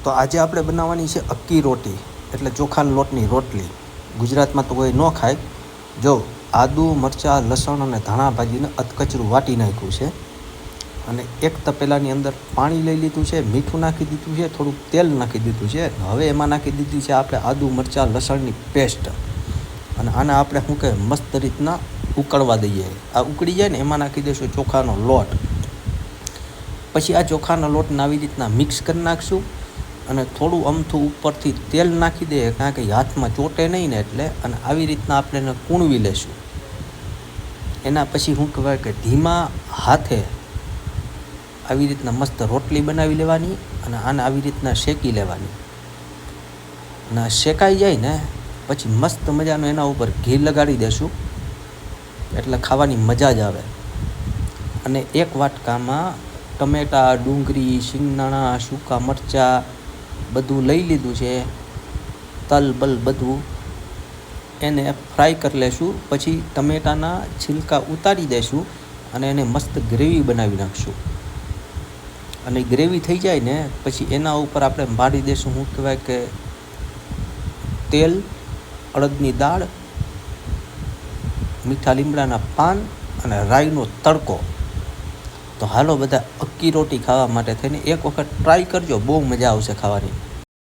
તો આજે આપણે બનાવવાની છે અક્કી રોટી, એટલે ચોખાના લોટની રોટલી. ગુજરાતમાં તો કોઈ ન ખાય. જો આદુ, મરચાં, લસણ અને ધાણા ભાજીને અધકચરું વાટી નાખ્યું છે અને એક તપેલાની અંદર પાણી લઈ લીધું છે, મીઠું નાખી દીધું છે, થોડુંક તેલ નાખી દીધું છે. હવે એમાં નાખી દીધી છે આપણે આદુ, મરચાં, લસણની પેસ્ટ અને આને આપણે શું કહે મસ્ત રીતના ઉકળવા દઈએ. આ ઉકળી જાય ને એમાં નાખી દઈશું ચોખાનો લોટ. પછી આ ચોખાના લોટને આવી રીતના મિક્સ કરી નાખશું અને થોડું અમથું ઉપરથી તેલ નાખી દઈએ, કારણ કે હાથમાં ચોટે નહીં ને એટલે. અને આવી રીતના આપણે એને કૂણવી લેશું. એના પછી શું કહેવાય કે ધીમા હાથે આવી રીતના મસ્ત રોટલી બનાવી લેવાની અને આને આવી રીતના શેકી લેવાની. અને શેકાઈ જાય ને પછી મસ્ત મજાનું એના ઉપર ઘી લગાડી દેશું, એટલે ખાવાની મજા જ આવે. અને એક વાટકામાં ટમેટાં, ડુંગળી, શિંગદાણા, સૂકા મરચાં બધું લઈ લીધું છે, તલ બલ બધું. એને ફ્રાય કરી લેશું. પછી ટમેટાના છિલકા ઉતારી દઈશું અને એને મસ્ત ગ્રેવી બનાવી નાખશું. અને ગ્રેવી થઈ જાય ને પછી એના ઉપર આપણે મારી દઈશું શું કહેવાય કે તેલ, અડદની દાળ, મીઠા લીમડાના પાન અને રાઈનો તડકો. તો હાલો બધા અક્કી રોટી ખાવા માટે થઈને એક વખત ટ્રાય કરજો, બહુ મજા આવશે ખાવાની.